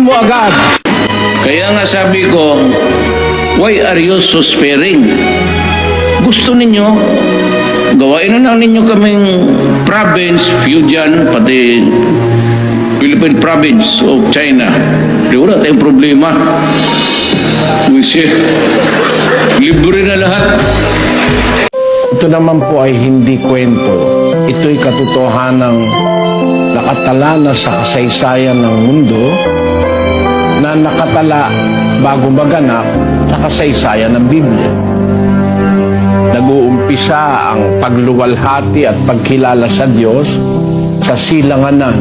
gawin mo agad. Kaya nga sabi ko, why are you so sparing? Gusto ninyo, gawain na lang ninyo kaming province, Fujian, pati Philippine province of China. Di wala tayong problema. Libre na lahat. Ito naman po ay hindi kwento. Ito'y katotohanang nakatala na sa kasaysayan ng mundo na nakatala bago maganap sa kasaysayan ng Biblia. Nag-uumpisa ang pagluwalhati at pagkilala sa Diyos sa silanganan.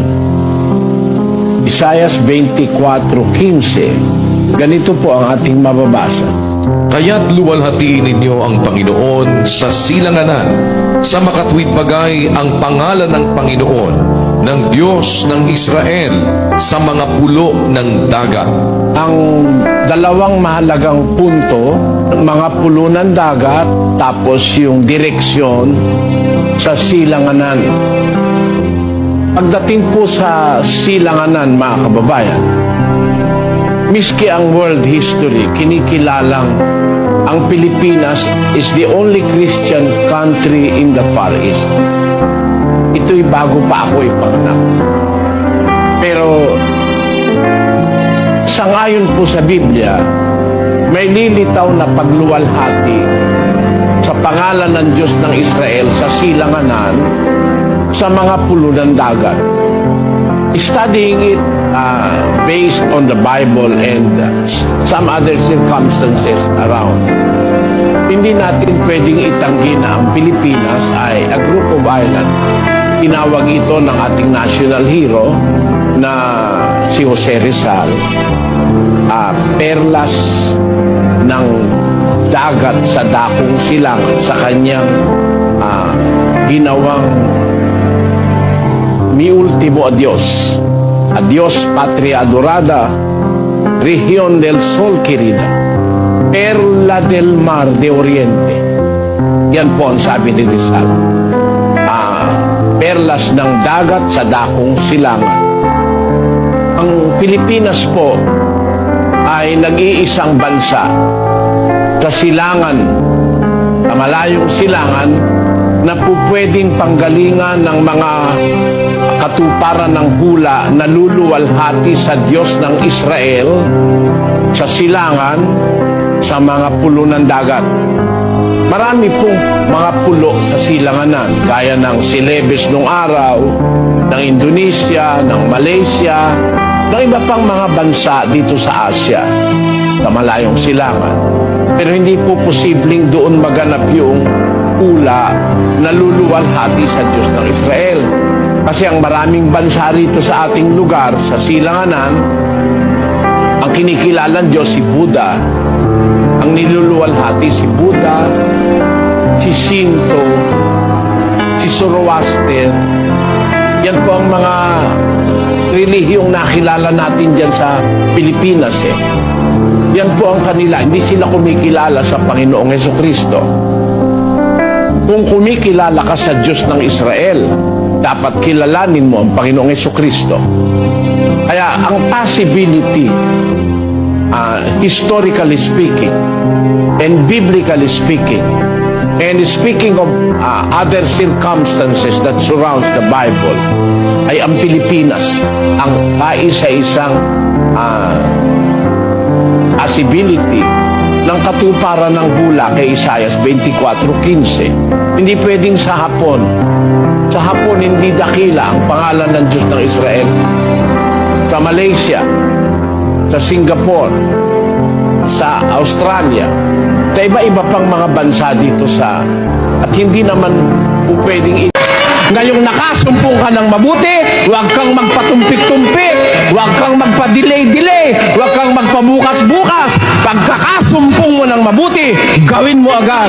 Isaiah 24:15. Ganito po ang ating mababasa. Kaya't luwalhatiin ninyo ang Panginoon sa silanganan, sa makatwid bagay ang pangalan ng Panginoon, ng Diyos ng Israel, sa mga pulo ng dagat. Ang dalawang mahalagang punto, mga pulo ng dagat, tapos yung direksyon sa silanganan. Pagdating po sa silanganan, mga kababayan, miski ang world history, kinikilalang ang Pilipinas is the only Christian country in the Far East. Ito'y bago pa ako ipanganak. Pero sangayon po sa Biblia, may lilitaw na pagluwalhati sa pangalan ng Diyos ng Israel sa silanganan sa mga pulo ng dagat. Studying it based on the Bible and some other circumstances around, hindi natin pwedeng itanggi na ang Pilipinas ay a group of islands. Tinawag ito ng ating national hero na si Jose Rizal, perlas ng dagat sa dakong silangan sa kanyang ginawang mi ultimo adios. Adios patria adorada, región del sol querida, perla del mar de oriente. Yan po ang sabi ni Rizal. Perlas ng dagat sa dakong silangan. Ang Pilipinas po ay nag-iisang bansa sa silangan, sa malayong silangan, na po pwedeng panggalingan ng mga katuparan ng hula na luluwalhati sa Diyos ng Israel sa silangan sa mga pulo ng dagat. Marami pong mga pulo sa silanganan, gaya ng Celebes nung araw, ng Indonesia, ng Malaysia, ng iba pang mga bansa dito sa Asia, sa malayong silangan. Pero hindi po posibleng doon maganap yung hula na luluwalhati sa Diyos ng Israel. Kasi ang maraming bansa rito sa ating lugar, sa silanganan, ang kinikilalang Diyos si Buddha. Ang niluluwalhati si Buddha, si Shinto, si Zoroaster. Yan po ang mga relihiyong nakilala natin dyan sa Pilipinas. Yan po ang kanila. Hindi sila kumikilala sa Panginoong Hesukristo. Kung kumikilala ka sa Diyos ng Israel, dapat kilalanin mo ang Panginoong Hesukristo. Kaya ang possibility, historically speaking, and biblically speaking, and speaking of other circumstances that surrounds the Bible, ay ang Pilipinas ang kaisa-isang possibility ng katuparan ng hula kay Isaiah 24:15. Hindi pwedeng sa Hapon. Sa Hapon, hindi dakila ang pangalan ng Diyos ng Israel. Sa Malaysia, sa Singapore, sa Australia, sa iba-iba pang mga bansa dito sa... At hindi naman pwedeng... Ngayong nakasumpong ka ng mabuti, huwag kang magpatumpik-tumpik, huwag kang magpa-delay-delay, huwag kang magpabukas-bukas. Pagkakasumpong mo ng mabuti, gawin mo agad.